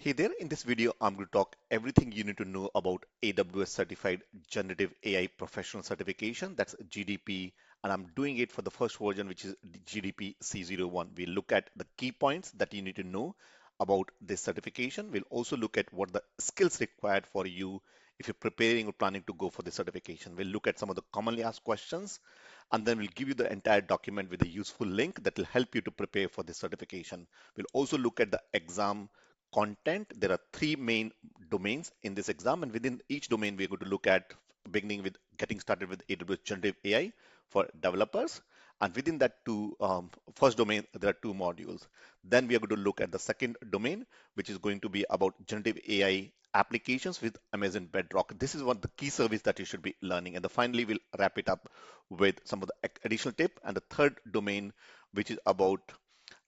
Hey there, in this video, I'm going to talk everything you need to know about AWS Certified Generative AI Professional Certification, that's GDP, and I'm doing it for the first version, which is GDP-C01. We'll look at the key points that you need to know about this certification. We'll also look at what the skills required for you if you're preparing or planning to go for the certification. We'll look at some of the commonly asked questions, and then we'll give you the entire document with a useful link that will help you to prepare for this certification. We'll also look at the exam content. There are three main domains in this exam, and within each domain, we're going to look at beginning with getting started with AWS Generative AI for developers. And within that first domain, there are two modules. Then we are going to look at the second domain, which is going to be about generative AI applications with Amazon Bedrock. This is one of the key service that you should be learning. And then finally, we'll wrap it up with some of the additional tip. And the third domain, which is about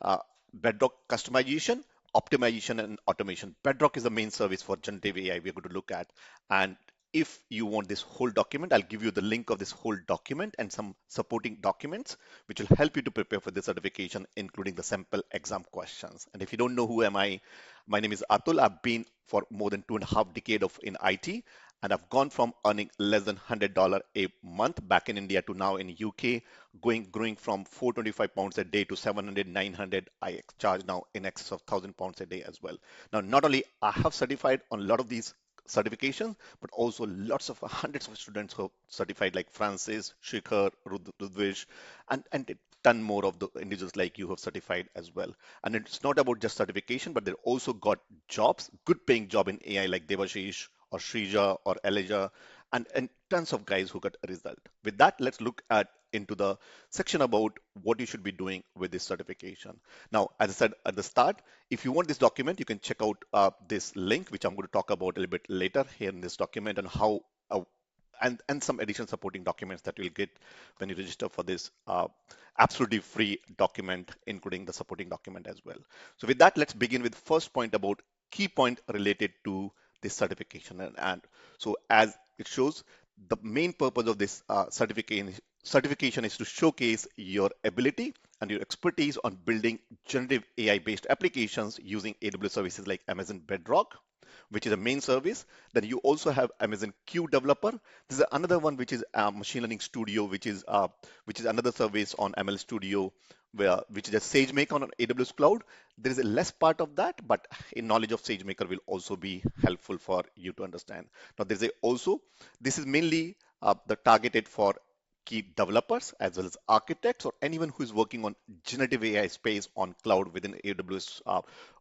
uh, Bedrock customization, optimization, and automation. Bedrock is the main service for generative AI we're going to look at. And if you want this whole document, I'll give you the link of this whole document and some supporting documents, which will help you to prepare for the certification, including the sample exam questions. And if you don't know who am I, my name is Atul. I've been for more than 2.5 decades in IT, and I've gone from earning less than $100 a month back in India to now in UK, growing from 425 pounds a day to 700, 900. I charge now in excess of 1,000 pounds a day as well. Now, not only I have certified on a lot of these certifications, but also lots of hundreds of students who are certified like Francis, Shikhar, Rudvish, and a ton more of the individuals like you have certified as well. And it's not about just certification, but they also got jobs, good paying job in AI like Devashish or Shrija or Elijah, and tons of guys who got a result. With that, let's look at into the section about what you should be doing with this certification. Now, as I said at the start, if you want this document, you can check out this link, which I'm going to talk about a little bit later here in this document, and how and some additional supporting documents that you'll get when you register for this absolutely free document, including the supporting document as well. So with that, let's begin with first point about key point related to this certification. And so as it shows, the main purpose of this certification is to showcase your ability and your expertise on building generative AI-based applications using AWS services like Amazon Bedrock, which is a main service. Then you also have Amazon Q Developer. This is another one, which is Machine Learning Studio, which is another service on ML Studio, which is a SageMaker on AWS Cloud. There is a less part of that, but a knowledge of SageMaker will also be helpful for you to understand. Now, this is mainly the targeted for key developers as well as architects or anyone who is working on generative AI space on cloud within AWS,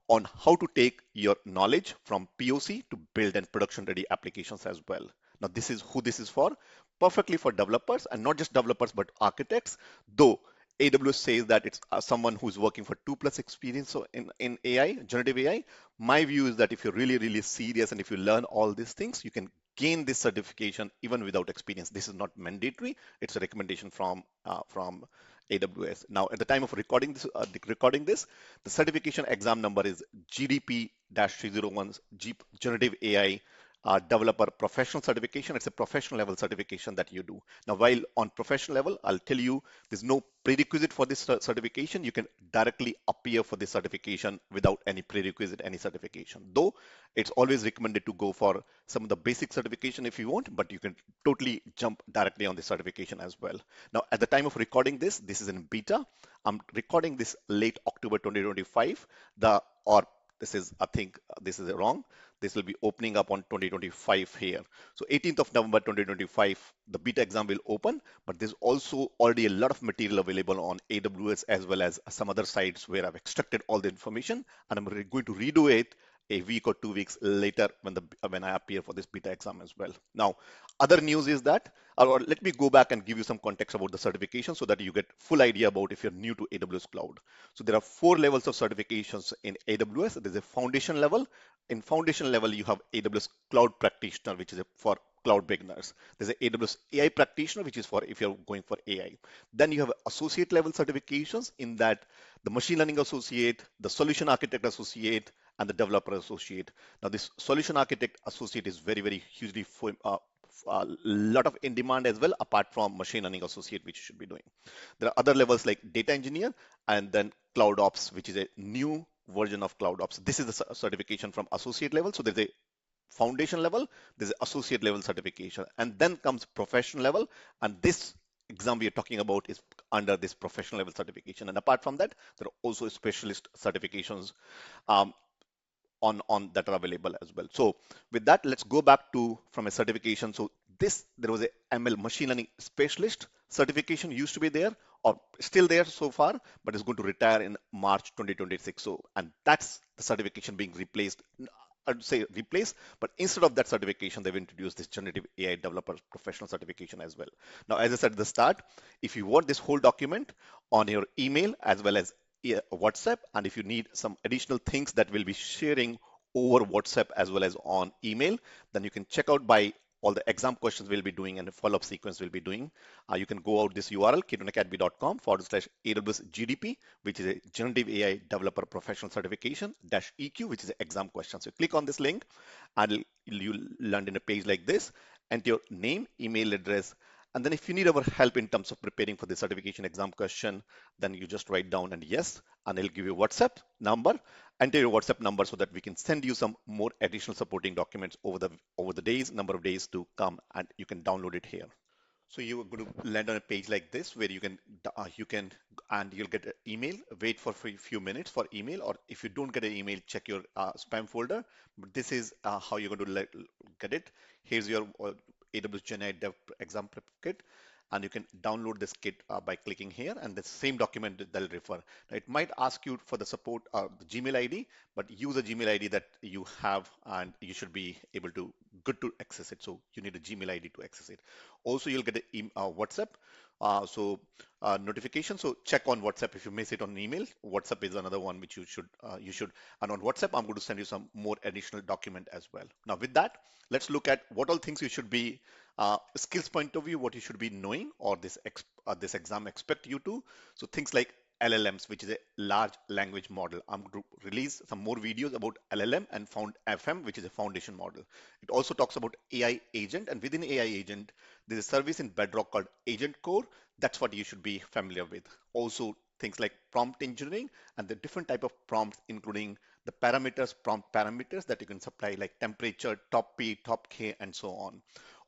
on how to take your knowledge from POC to build and production ready applications as well. Now, this is who this is for, perfectly for developers, and not just developers, but architects, though AWS says that it's someone who's working for 2+ experience so in AI, generative AI. My view is that if you're really, really serious and if you learn all these things, you can gain this certification even without experience. This is not mandatory. It's a recommendation from AWS. Now, at the time of recording this, the certification exam number is GDP-C01 Generative AI developer professional certification. It's a professional level certification that you do. Now, while on professional level, I'll tell you there's no prerequisite for this certification. You can directly appear for this certification without any prerequisite, any certification. Though it's always recommended to go for some of the basic certification if you want, but you can totally jump directly on the certification as well. Now, at the time of recording this is in beta. I'm recording this late October 2025. I think this is wrong. This will be opening up on 2025 here. So 18th of November 2025, the beta exam will open, but there's also already a lot of material available on AWS as well as some other sites where I've extracted all the information, and I'm going to redo it a week or 2 weeks later when I appear for this beta exam as well. Now, other news is that, or let me go back and give you some context about the certification so that you get full idea about if you're new to AWS Cloud. So there are 4 levels of certifications in AWS. There's a foundation level. In foundation level, you have AWS Cloud Practitioner, which is for cloud beginners. There's an AWS AI Practitioner, which is for if you're going for AI. Then you have associate level certifications in that the Machine Learning Associate, the Solution Architect Associate, and the Developer Associate. Now, this Solution Architect Associate is very, very hugely a lot of in demand as well, apart from Machine Learning Associate, which you should be doing. There are other levels like Data Engineer and then Cloud Ops, which is a new version of Cloud Ops. This is the certification from associate level. So there's a foundation level, there's an associate level certification, and then comes professional level. And this exam we are talking about is under this professional level certification. And apart from that, there are also specialist certifications um, on that are available as well. So with that, let's go back to from a certification. So this there was a ML machine learning specialist certification used to be there or still there so far, but is going to retire in March 2026. So and that's the certification being replaced. I'd say replace, but instead of that certification, they've introduced this generative AI developer professional certification as well. Now, as I said at the start, if you want this whole document on your email as well as WhatsApp, and if you need some additional things that we'll be sharing over WhatsApp as well as on email, then you can check out by all the exam questions we'll be doing and the follow-up sequence we'll be doing. You can go out this URL, ketonacademy.com/AWS GDP, which is a generative AI developer professional certification dash EQ, which is an exam question. So click on this link and you'll land in a page like this, enter your name, email address, and then if you need our help in terms of preparing for the certification exam question, then you just write down and yes, and I'll give you a WhatsApp number. Enter your WhatsApp number so that we can send you some more additional supporting documents over the days, number of days to come, and you can download it here. So you are going to land on a page like this where you can and you'll get an email. Wait for a few minutes for email, or if you don't get an email, check your spam folder. But this is how you're going to get it. Here's your AWS Generative exam prep kit, and you can download this kit by clicking here, and the same document that they'll refer. Now, it might ask you for the support the Gmail ID, but use a Gmail ID that you have, and you should be able to good to access it. So you need a Gmail ID to access it. Also, you'll get a WhatsApp. Notification. So check on WhatsApp if you miss it on email. WhatsApp is another one which you should. And on WhatsApp, I'm going to send you some more additional document as well. Now, with that, let's look at what all things you should be skills point of view, what you should be knowing, or this exam expect you to. So things like LLMs, which is a large language model. I'm going to release some more videos about LLM and found FM, which is a foundation model. It also talks about AI agent, and within AI agent, there's a service in Bedrock called Agent Core. That's what you should be familiar with. Also, things like prompt engineering and the different type of prompts, including the prompt parameters that you can supply, like temperature, top P, top K, and so on.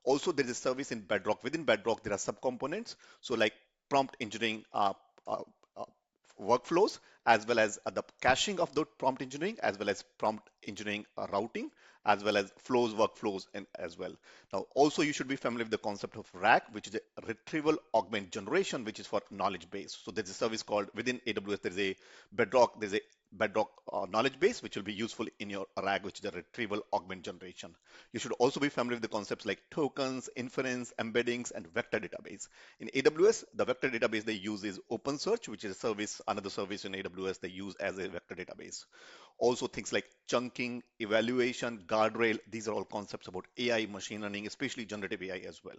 Also, there is a service in Bedrock. Within Bedrock, there are subcomponents. So like prompt engineering uh, uh, workflows, as well as the caching of the prompt engineering, as well as prompt engineering routing, as well as flows, workflows, and as well. Now, also you should be familiar with the concept of RAG, which is a Retrieval Augmented Generation, which is for knowledge base. So there's a service called within AWS. There's a Bedrock knowledge base, which will be useful in your RAG, which is a Retrieval Augmented Generation. You should also be familiar with the concepts like tokens, inference, embeddings, and vector database. In AWS, the vector database they use is OpenSearch, which is a service, another service in AWS they use as a vector database. Also things like chunking, evaluation, guardrail, these are all concepts about AI, machine learning, especially generative AI as well.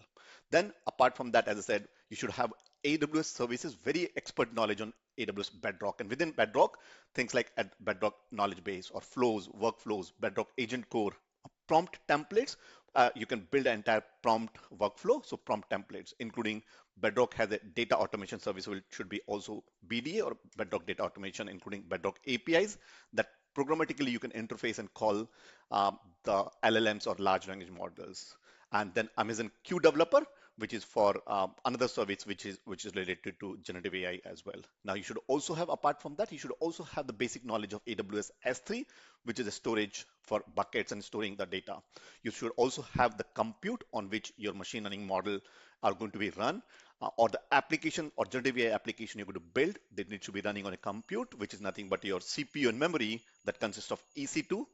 Then apart from that, as I said, you should have AWS services, very expert knowledge on AWS Bedrock. And within Bedrock, things like at Bedrock knowledge base or flows, workflows, Bedrock agent core, prompt templates. You can build an entire prompt workflow. So prompt templates, including Bedrock has a data automation service, which should be also BDA or Bedrock data automation, including Bedrock APIs that programmatically you can interface and call the LLMs or large language models. And then Amazon Q Developer, which is for another service which is related to generative AI as well. Now you should also have, apart from that, you should also have the basic knowledge of AWS S3, which is a storage for buckets and storing the data. You should also have the compute on which your machine learning model are going to be run, or the application or generative AI application you're going to build. They need to be running on a compute, which is nothing but your CPU and memory that consists of EC2,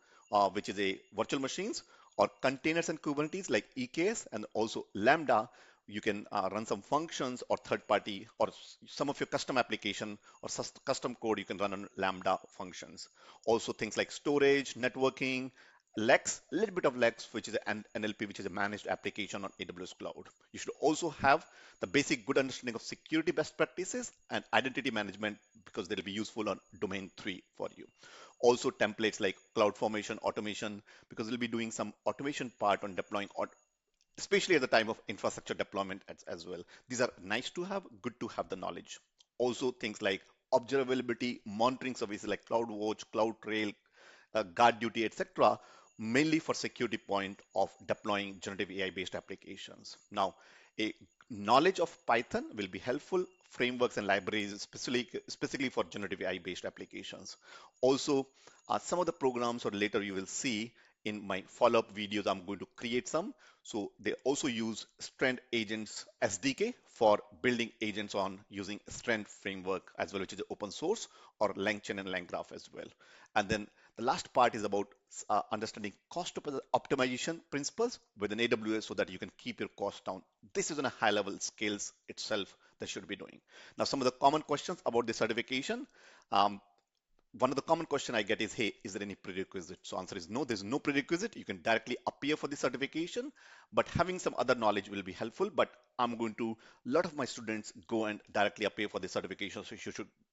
which is a virtual machines, or containers and Kubernetes like EKS, and also Lambda. You can run some functions or third party or some of your custom application or custom code you can run on Lambda functions. Also things like storage, networking, Lex, a little bit of Lex, which is an NLP, which is a managed application on AWS Cloud. You should also have the basic good understanding of security best practices and identity management, because they'll be useful on domain 3 for you. Also templates like CloudFormation, automation, because we'll be doing some automation part on deploying, especially at the time of infrastructure deployment as well. These are nice to have, good to have the knowledge. Also things like observability monitoring services like CloudWatch, CloudTrail, guard duty, etc., mainly for security point of deploying generative AI-based applications. Now, a knowledge of Python will be helpful. Frameworks and libraries specifically for generative AI-based applications. Also, some of the programs or later you will see in my follow-up videos, I'm going to create some. So they also use Strand Agents SDK for building agents on using Strand framework as well, which is open source, or LangChain and LangGraph as well. And then the last part is about understanding cost optimization principles within AWS so that you can keep your costs down. This is on a high level scales itself that should be doing. Now, some of the common questions about the certification. Um, One of the common question I get is, hey, is there any prerequisite? So answer is no, there's no prerequisite. You can directly appear for the certification, but having some other knowledge will be helpful. But I'm going to, a lot of my students go and directly appear for the certification. So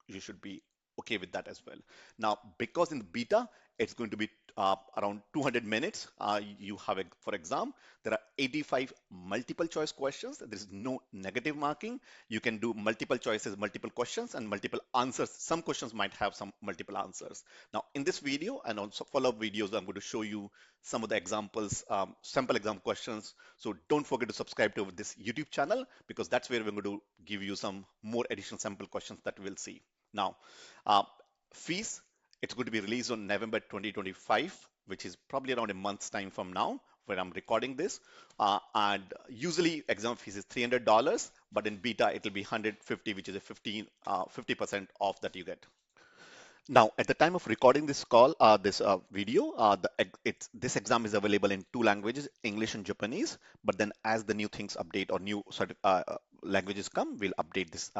you should be okay with that as well. Now, because in the beta, it's going to be around 200 minutes. You have it for exam. There are 85 multiple choice questions. There is no negative marking. You can do multiple choices, multiple questions, and multiple answers. Some questions might have some multiple answers. Now, in this video and also follow-up videos, I'm going to show you some of the examples, sample exam questions. So don't forget to subscribe to this YouTube channel because that's where we're going to give you some more additional sample questions that we'll see. Now, uh, fees, it's going to be released on November 2025, which is probably around a month's time from now where I'm recording this. And usually exam fees is $300, but in beta it will be 150, which is a 50% off that you get. Now, at the time of recording this call, this video, this exam is available in two languages, English and Japanese. But then as the new things update or new languages come, we'll update this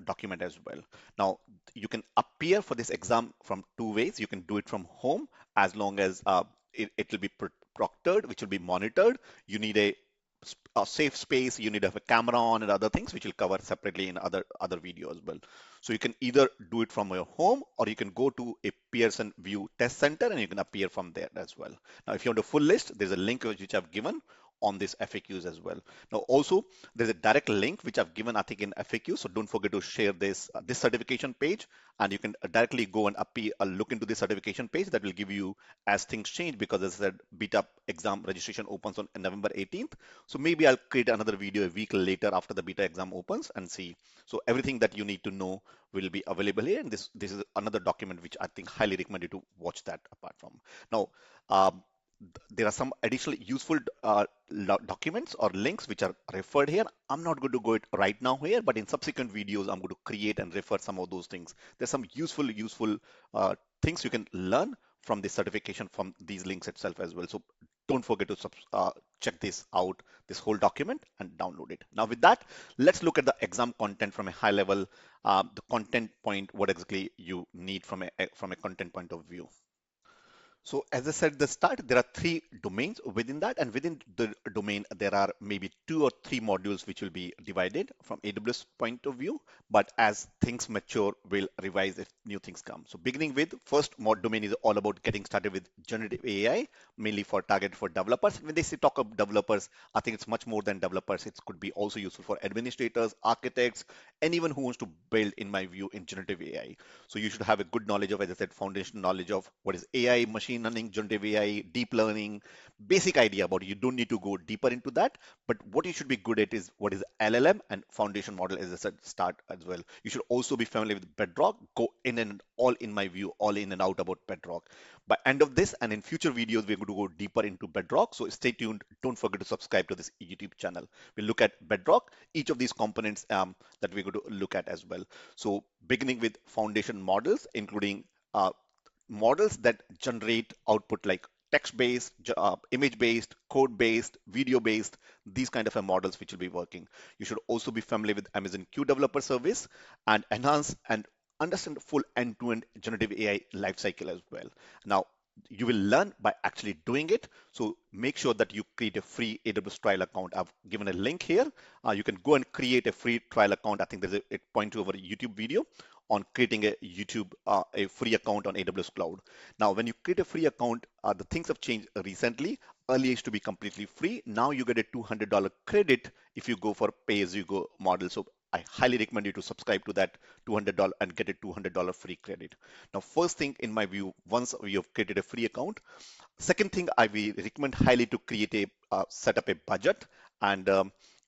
document as well. Now, you can appear for this exam from two ways. You can do it from home as long as it will be proctored, which will be monitored. You need a safe space, you need to have a camera on and other things, which we'll cover separately in other video as well. So you can either do it from your home or you can go to a Pearson VUE test center and you can appear from there as well. Now, if you want a full list, there's a link which I've given on this FAQs as well. Now, also there's a direct link which I've given, I think, in FAQ. So don't forget to share this certification page, and you can directly go and look into the certification page that will give you as things change, because as I said, beta exam registration opens on November 18th. So maybe I'll create another video a week later after the beta exam opens and see. So everything that you need to know will be available here. And this is another document which I think highly recommend you to watch that apart from. Now, there are some additional useful documents or links which are referred here. I'm not going to go it right now here, but in subsequent videos, I'm going to create and refer some of those things. There's some useful things you can learn from this certification from these links itself as well. So don't forget to check this out, this whole document, and download it. Now with that, let's look at the exam content from a high level, the content point, what exactly you need from a content point of view. So as I said at the start, there are three domains within that, and within the domain, there are maybe 2 or 3 modules which will be divided from AWS point of view. But as things mature, we'll revise if new things come. So beginning with first mod domain is all about getting started with generative AI, mainly targeted for developers. When they say talk of developers, I think it's much more than developers. It could be also useful for administrators, architects, anyone who wants to build, in my view, in generative AI. So you should have a good knowledge of, as I said, foundation knowledge of what is AI, machine learning, generative AI, deep learning, basic idea about it. You don't need to go deeper into that, but what you should be good at is what is LLM and foundation model, as I said, start as well. You should also be familiar with Bedrock, go in and all, in my view, all in and out about Bedrock. By end of this and in future videos, we're going to go deeper into Bedrock. So stay tuned. Don't forget to subscribe to this YouTube channel. We'll look at Bedrock, each of these components that we're going to look at as well. So beginning with foundation models, including models that generate output like text-based, image-based, code-based, video-based, these kind of models which will be working. You should also be familiar with Amazon Q Developer Service and enhance and understand the full end-to-end generative AI lifecycle as well. Now, you will learn by actually doing it. So make sure that you create a free AWS trial account. I've given a link here. You can go and create a free trial account. I think there's a point to over a YouTube video on creating a free account on AWS Cloud. Now, when you create a free account, the things have changed recently. Earlier used to be completely free. Now you get a $200 credit if you go for pay-as-you-go model. So I highly recommend you to subscribe to that $200 and get a $200 free credit. Now, first thing in my view, once you have created a free account, second thing I will recommend highly to create a set up a budget and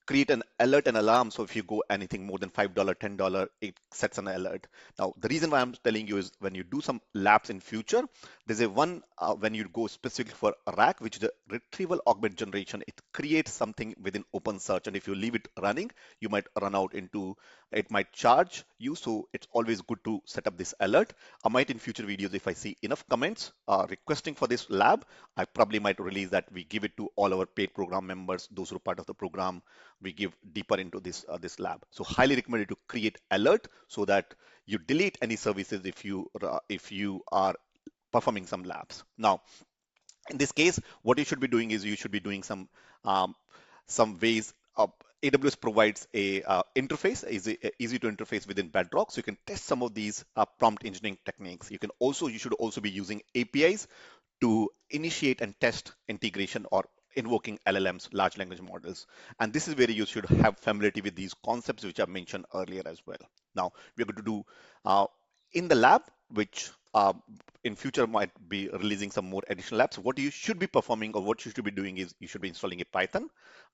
create an alert and alarm. So if you go anything more than $5, $10, it sets an alert. Now, the reason why I'm telling you is when you do some labs in future, there's a one when you go specifically for a rack, which is the retrieval augmented generation. It creates something within open search, and if you leave it running, you might run out into it might charge you. So it's always good to set up this alert. I might in future videos, if I see enough comments requesting for this lab, I probably might release that. We give it to all our paid program members, those who are part of the program. We give deeper into this lab. So highly recommended to create alert so that you delete any services if you are performing some labs. Now, in this case, what you should be doing is you should be doing um, some ways. AWS provides a interface, easy to interface within Bedrock, so you can test some of these prompt engineering techniques. You should also be using APIs to initiate and test integration or invoking LLMs, large language models. And this is where you should have familiarity with these concepts, which I mentioned earlier as well. Now, we're going to do uh, in the lab, which in future might be releasing some more additional labs. What you should be performing or what you should be doing is you should be installing a Python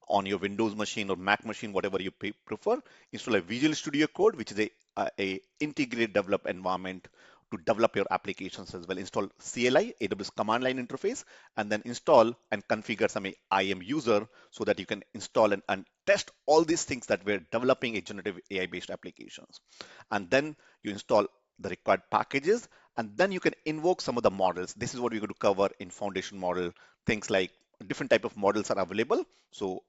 on your Windows machine or Mac machine, whatever you prefer. Install a Visual Studio Code, which is a integrated develop environment to develop your applications as well. Install CLI, AWS command line interface, and then install and configure some IAM user so that you can install and test all these things that we're developing a generative AI based applications. And then you install the required packages, and then you can invoke some of the models. This is what we're going to cover in foundation model, things like different type of models are available. So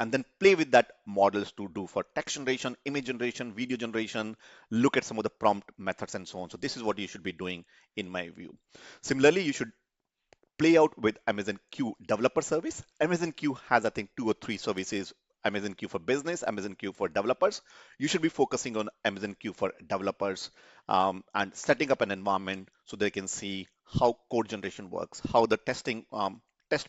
and then play with that models to do for text generation, image generation, video generation, look at some of the prompt methods and so on. So this is what you should be doing in my view. Similarly, you should play out with Amazon Q developer service. Amazon Q has, I think, 2 or 3 services. Amazon Q for business, Amazon Q for developers. You should be focusing on Amazon Q for developers and setting up an environment so they can see how code generation works, how the test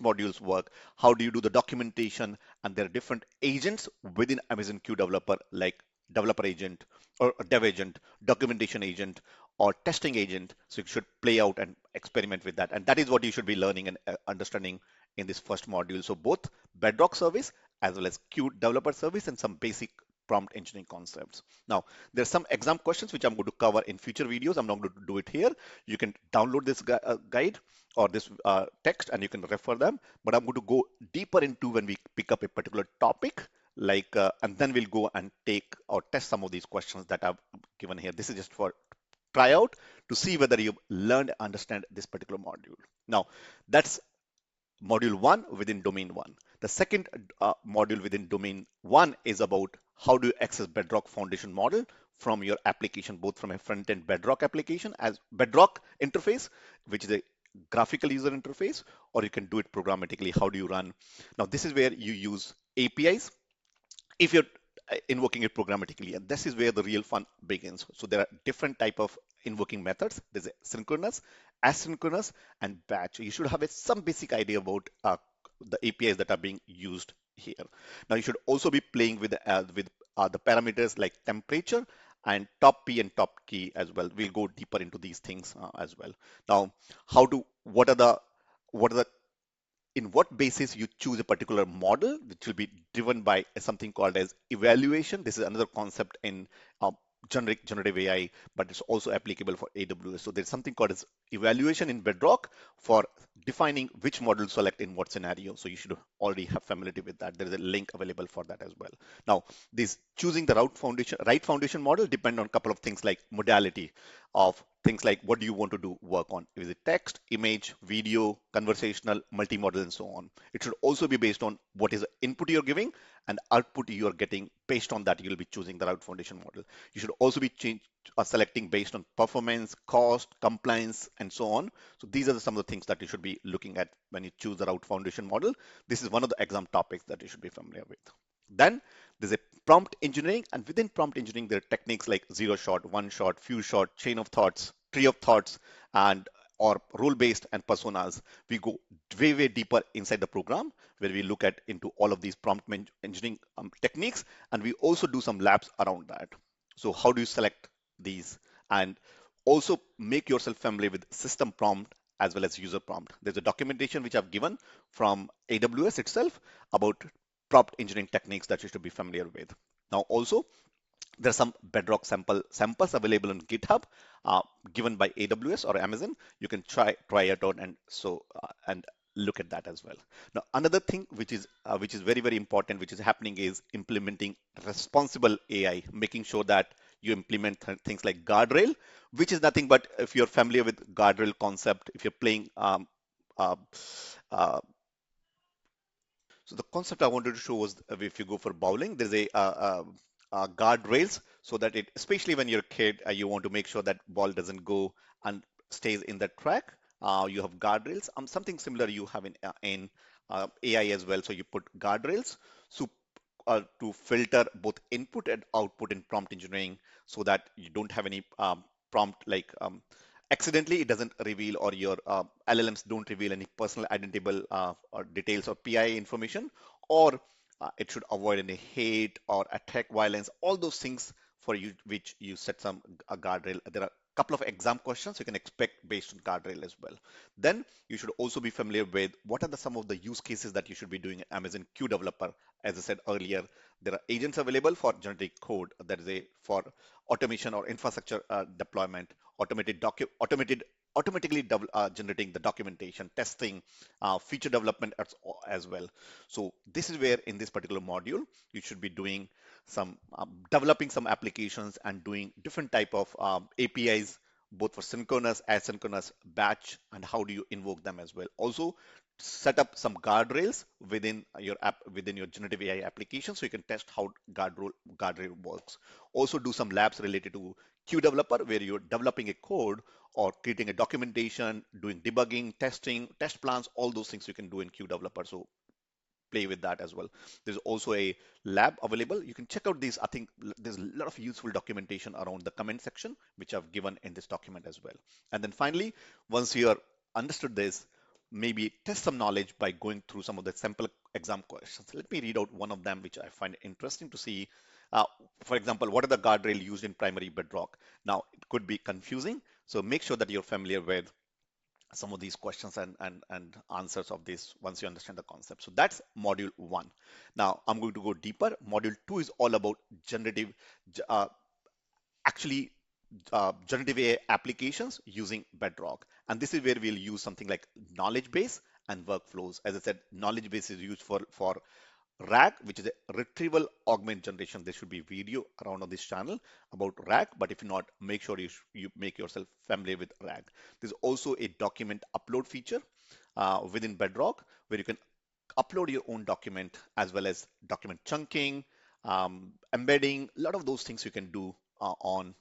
modules work, how do you do the documentation, and there are different agents within Amazon Q developer like developer agent or a dev agent, documentation agent, or testing agent. So you should play out and experiment with that. And that is what you should be learning and understanding in this first module. So both Bedrock service as well as Q developer service and some basic prompt engineering concepts. Now, there's some exam questions which I'm going to cover in future videos. I'm not going to do it here. You can download this guide or this text and you can refer them. But I'm going to go deeper into when we pick up a particular topic and then we'll go and take or test some of these questions that I've given here. This is just for try out to see whether you've learned, understand this particular module. Now, that's module 1 within domain 1. The second module within domain 1 is about how do you access Bedrock foundation model from your application, both from a front-end Bedrock application as Bedrock interface, which is a graphical user interface, or you can do it programmatically. How do you run? Now, this is where you use APIs if you're invoking it programmatically, and this is where the real fun begins. So there are different type of invoking methods. There's a synchronous, asynchronous, and batch. You should have some basic idea about the APIs that are being used here. Now you should also be playing with the parameters like temperature and top P and top key as well. We'll go deeper into these things as well. Now, what are the in what basis you choose a particular model, which will be driven by something called as evaluation. This is another concept in generative AI, but it's also applicable for AWS. So there's something called as evaluation in Bedrock for defining which model to select in what scenario. So you should already have familiarity with that. There is a link available for that as well. Now, this choosing the right foundation model depend on a couple of things like modality of things like what do you want to do work on? Is it text, image, video, conversational, multimodal, and so on. It should also be based on what is the input you're giving and output you're getting. Based on that, you'll be choosing the right foundation model. You should also be selecting based on performance, cost, compliance, and so on. So these are some of the things that you should be looking at when you choose the route foundation model. This is one of the exam topics that you should be familiar with. Then there's a prompt engineering, and within prompt engineering, there are techniques like zero shot, one shot, few shot, chain of thoughts, tree of thoughts, and or role-based and personas. We go way deeper inside the program where we look at into all of these prompt engineering techniques, and we also do some labs around that. So how do you select these, and also make yourself familiar with system prompt as well as user prompt. There's a documentation which I've given from AWS itself about prompt engineering techniques that you should be familiar with. Now also there are some Bedrock samples available on GitHub, uh, given by AWS or Amazon. You can try it out and look at that as well. Now, another thing which is very important, which is happening, is implementing responsible AI, making sure that you implement things like guardrail, which is nothing but, if you're familiar with guardrail concept, if you're playing uh, uh, so the concept I wanted to show was, if you go for bowling, there's guard rails, so that it, especially when you're a kid, you want to make sure that ball doesn't go and stays in the track. You have guardrails. Something similar you have in AI as well. So you put guardrails so to filter both input and output in prompt engineering, so that you don't have any prompt like accidentally it doesn't reveal, or your LLMs don't reveal any personal identifiable or details or PII information, or it should avoid any hate or attack violence, all those things for you, which you set some a guardrail. There are a couple of exam questions you can expect based on guardrail as well. Then you should also be familiar with what are some of the use cases that you should be doing in Amazon Q Developer. As I said earlier, there are agents available for generating code, that is for automation or infrastructure deployment, automatically generating the documentation, testing, feature development as well. So this is where in this particular module you should be doing some developing some applications and doing different type of APIs, both for synchronous, asynchronous, batch, and how do you invoke them as well. Also set up some guardrails within your app, within your generative AI application, so you can test how guardrail works. Also do some labs related to Q developer, where you're developing a code or creating a documentation, doing debugging, testing, test plans, all those things you can do in Q developer. So play with that as well. There's also a lab available. You can check out these. I think there's a lot of useful documentation around the comment section, which I've given in this document as well. And then finally, once you are understood this, maybe test some knowledge by going through some of the sample exam questions. Let me read out one of them, which I find interesting to see. Uh, for example, what are the guardrail used in primary Bedrock? Now, it could be confusing, so make sure that you're familiar with some of these questions and answers of this once you understand the concept. So that's module one. Now I'm going to go deeper. Module two is all about generative, uh, actually generative AI applications using Bedrock. And this is where we'll use something like knowledge base and workflows. As I said, knowledge base is used for RAG, which is a retrieval augmented generation. There should be video around on this channel about RAG, but if not, make sure you make yourself familiar with RAG. There's also a document upload feature within Bedrock, where you can upload your own document, as well as document chunking, embedding, a lot of those things you can do on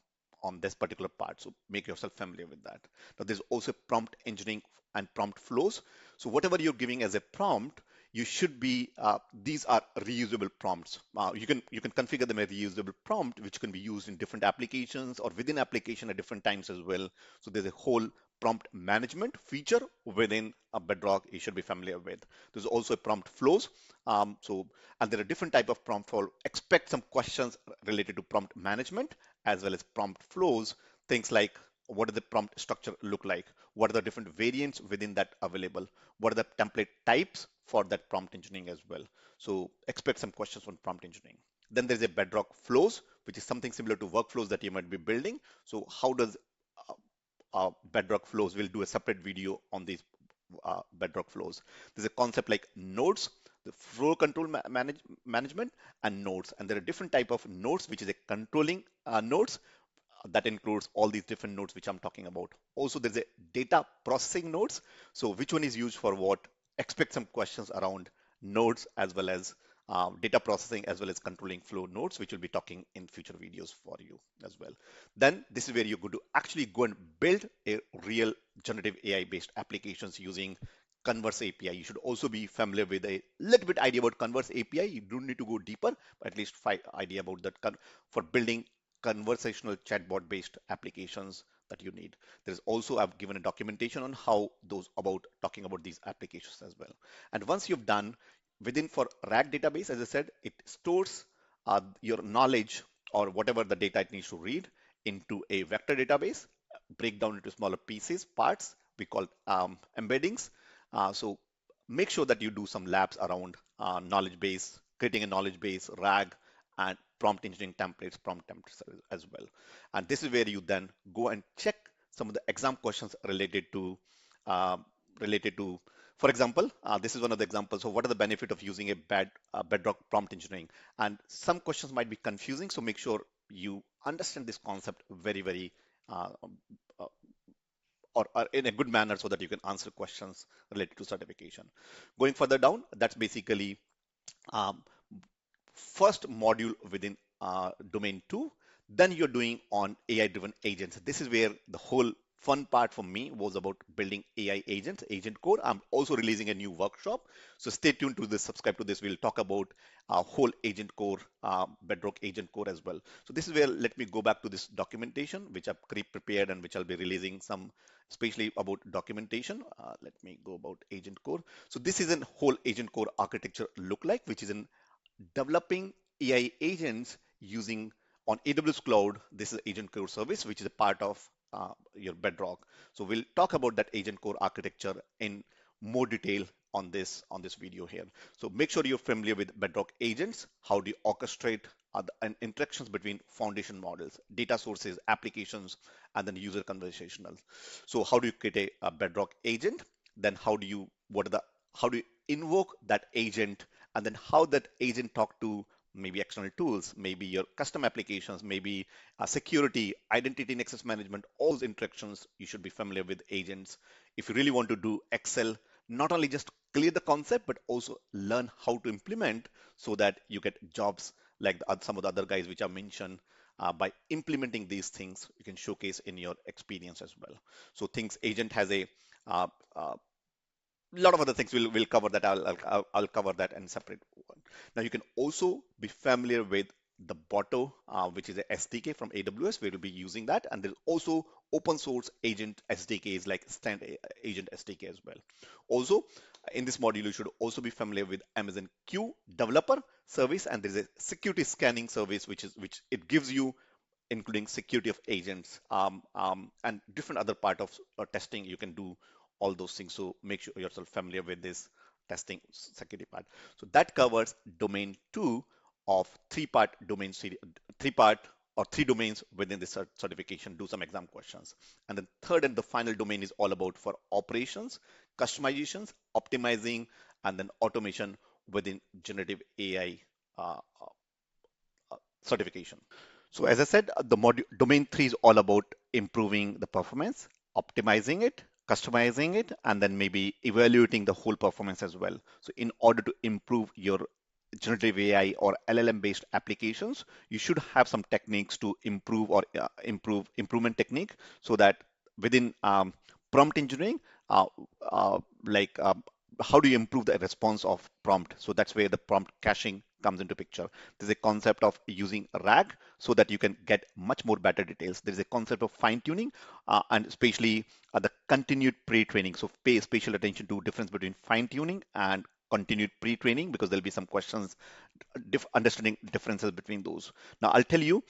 this particular part. So make yourself familiar with that. Now there's also prompt engineering and prompt flows. So whatever you're giving as a prompt, you should be these are reusable prompts. You can configure them as reusable prompt, which can be used in different applications or within application at different times as well. So there's a whole prompt management feature within a Bedrock you should be familiar with. There's also a prompt flows. And there are different type of prompt flow. Expect some questions related to prompt management as well as prompt flows. Things like, what does the prompt structure look like? What are the different variants within that available? What are the template types for that prompt engineering as well? So expect some questions on prompt engineering. Then there's a Bedrock flows, which is something similar to workflows that you might be building. So how does Bedrock flows? We'll do a separate video on these Bedrock flows. There's a concept like nodes, the flow control management, and nodes. And there are different type of nodes, which is a controlling nodes that includes all these different nodes which I'm talking about. Also, there's a data processing nodes. So which one is used for what? Expect some questions around nodes, as well as data processing, as well as controlling flow nodes, which we'll be talking in future videos for you as well. Then this is where you're going to actually go and build a real generative AI based applications using Converse API. You should also be familiar with a little bit idea about Converse API. You don't need to go deeper, but at least 5 idea about that for building conversational chatbot based applications that you need. There's also, I've given a documentation on how those about talking about these applications as well. And once you've done within for RAG database, as I said, it stores your knowledge or whatever the data it needs to read into a vector database, break down into smaller pieces, parts, we call embeddings. So make sure that you do some labs around knowledge base, creating a knowledge base, RAG, and prompt engineering templates, prompt templates as well. And this is where you then go and check some of the exam questions uh, related to, for example, this is one of the examples. So what are the benefit of using a Bedrock prompt engineering? And some questions might be confusing, so make sure you understand this concept very, uh, uh, or in a good manner so that you can answer questions related to certification. Going further down, that's basically um, first module within domain 2. Then you're doing on AI driven agents. This is where the whole fun part for me was about building AI agents, agent core. I'm also releasing a new workshop, so stay tuned to this, subscribe to this. We'll talk about whole agent core, Bedrock agent core as well. So this is where, let me go back to this documentation which I've prepared and which I'll be releasing some, especially about documentation. Let me go about agent core. So this is a whole agent core architecture look like, which is in developing AI agents using on AWS Cloud. This is Agent Core service, which is a part of your Bedrock. So we'll talk about that Agent Core architecture in more detail on this video here. So make sure you're familiar with Bedrock agents. How do you orchestrate and interactions between foundation models, data sources, applications, and then user conversational. So how do you create a Bedrock agent? Then how do you invoke that agent, and then how that agent talk to maybe external tools, maybe your custom applications, maybe security, identity and access management, all those interactions you should be familiar with agents. If you really want to do Excel, not only just clear the concept, but also learn how to implement so that you get jobs like some of the other guys which I mentioned. By implementing these things, you can showcase in your experience as well. So things agent has a uh, uh, lot of other things we'll cover that. I'll cover that in separate one. Now you can also be familiar with the Botto, which is a SDK from AWS. We'll be using that, and there's also open source agent SDKs like Stand Agent SDK as well. Also, in this module, you should also be familiar with Amazon Q developer service, and there's a security scanning service, which it gives you, including security of agents, and different other part of testing. You can do all those things. So make sure yourself familiar with this testing security part. So that covers domain 2 of three-part domain series, three-part or three domains within the certification. Do some exam questions. And then third and the final domain is all about for operations, customizations, optimizing, and then automation within generative AI uh, certification. So as I said, the module domain 3 is all about improving the performance, optimizing it, customizing it, and then maybe evaluating the whole performance as well. So in order to improve your generative AI or LLM based applications, you should have some techniques to improve or improvement technique, so that within prompt engineering, uh, like how do you improve the response of prompt? So that's where the prompt caching comes into picture. There's a concept of using RAG so that you can get much more better details. There's a concept of fine tuning, and especially the continued pre-training. So pay special attention to difference between fine tuning and continued pre-training, because there'll be some questions understanding differences between those. Now, I'll tell you,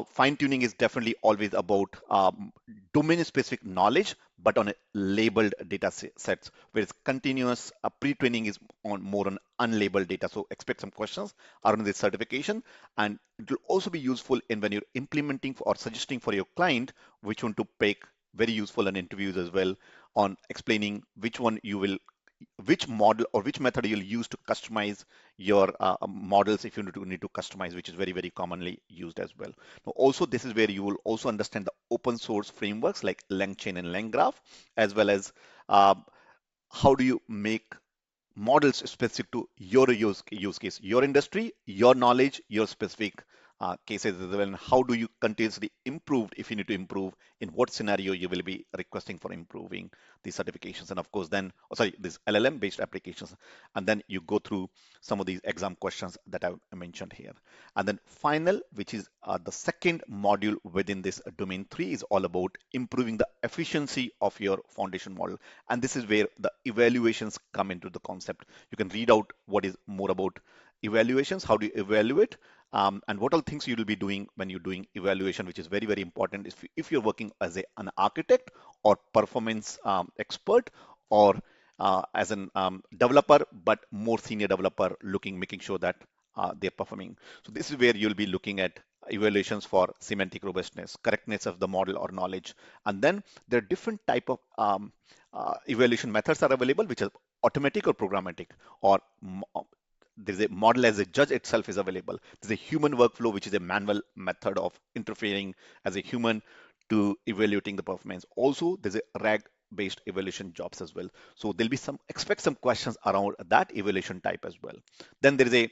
fine tuning is definitely always about domain specific knowledge, but on a labeled data sets, whereas continuous pre-training is on more on unlabeled data. So expect some questions around this certification, and it will also be useful in when you're implementing or suggesting for your client which one to pick. Very useful in interviews as well, on explaining which model or which method you'll use to customize your models, if you need to customize, which is very commonly used as well. Now, also, this is where you will also understand the open source frameworks like LangChain and LangGraph, as well as uh, how do you make models specific to your use case, your industry, your knowledge, your specific cases as well, and how do you continuously improve if you need to improve, in what scenario you will be requesting for improving these certifications. And of course, then, oh, sorry, these LLM based applications. And then you go through some of these exam questions that I mentioned here. And then final, which is the second module within this domain 3, is all about improving the efficiency of your foundation model. And this is where the evaluations come into the concept. You can read out what is more about evaluations, how do you evaluate, and what all things you will be doing when you're doing evaluation, which is very, very important if you're working as an architect or performance expert, or as an developer, but more senior developer making sure that they're performing. So this is where you'll be looking at evaluations for semantic robustness, correctness of the model or knowledge. And then there are different type of evaluation methods are available, which are automatic or programmatic, or there's a model as a judge itself is available. There's a human workflow, which is a manual method of interfering as a human to evaluating the performance. Also, there's a RAG based evaluation jobs as well. So there'll be expect some questions around that evaluation type as well. Then there is a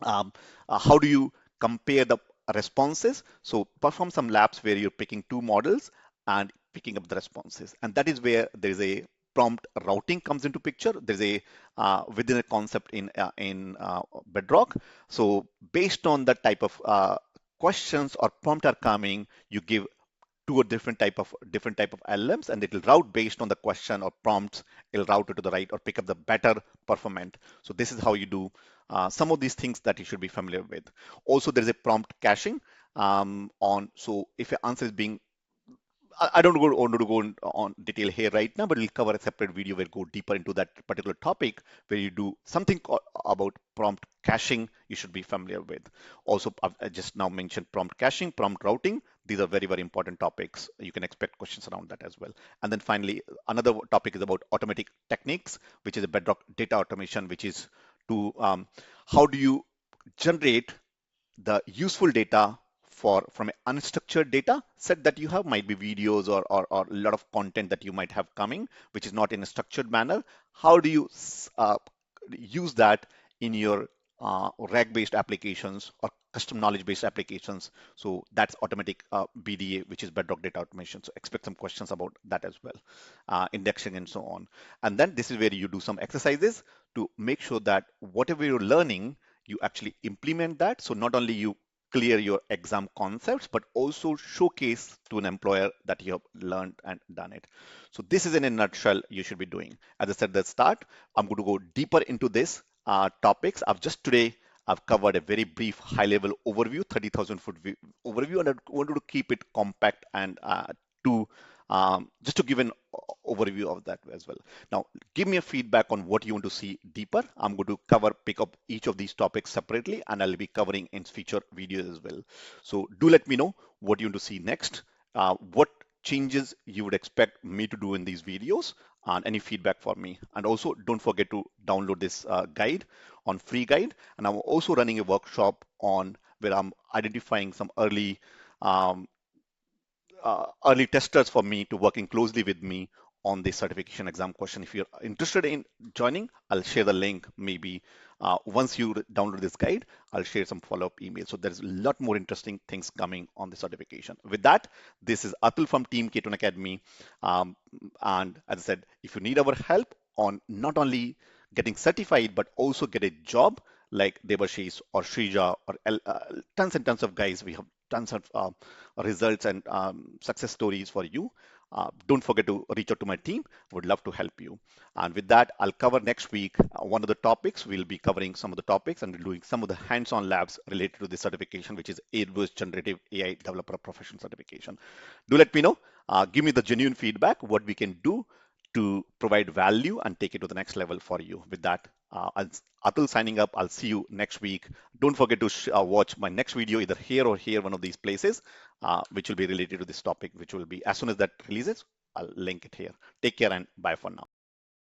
how do you compare the responses? So perform some labs where you're picking two models and picking up the responses. And that is where there is a prompt routing comes into picture. There's a within a concept in Bedrock. So based on the type of questions or prompt are coming, you give two or different type of LLMs, and it will route based on the question or prompts. It'll route it to the right or pick up the better performant. So this is how you do some of these things that you should be familiar with. Also, there is a prompt caching on. So if your answer is being I don't want to go on detail here right now, but we'll cover a separate video where we go deeper into that particular topic where you do something about prompt caching you should be familiar with. Also, I just now mentioned prompt caching, prompt routing. These are very, very important topics. You can expect questions around that as well. And then finally, another topic is about automatic techniques, which is a Bedrock data automation, which is to how do you generate the useful data from an unstructured data set that you have, might be videos or a lot of content that you might have coming, which is not in a structured manner. How do you use that in your RAG-based applications or custom knowledge-based applications? So that's automatic BDA, which is Bedrock Data Automation. So expect some questions about that as well, indexing and so on. And then this is where you do some exercises to make sure that whatever you're learning, you actually implement that. So not only you clear your exam concepts, but also showcase to an employer that you have learned and done it. So this is in a nutshell you should be doing. As I said at the start, I'm going to go deeper into this topics. I've covered a very brief high-level overview, 30,000-foot overview, and I wanted to keep it compact and to just to give an overview of that as well. Now, give me a feedback on what you want to see deeper. I'm going to pick up each of these topics separately, and I'll be covering in future videos as well. So do let me know what you want to see next, what changes you would expect me to do in these videos, and any feedback for me. And also, don't forget to download this guide on free guide. And I'm also running a workshop on where I'm identifying some early testers for me to working closely with me on this certification exam question. If you're interested in joining, I'll share the link maybe once you download this guide. I'll share some follow-up emails. So there's a lot more interesting things coming on the certification. With that, this is Atul from Team K21 Academy. And as I said, if you need our help on not only getting certified, but also get a job like Debashish or Shrija or tons and tons of guys, we have tons of results and success stories for you. Don't forget to reach out to my team. Would love to help you. And with that, I'll cover next week one of the topics. We'll be covering some of the topics and doing some of the hands-on labs related to this certification, which is AWS Generative AI Developer Professional Certification. Do let me know. Give me the genuine feedback, what we can do to provide value and take it to the next level for you. With that, Atul signing up. I'll see you next week. Don't forget to watch my next video either here or here, one of these places, which will be related to this topic, which will be as soon as that releases, I'll link it here. Take care and bye for now.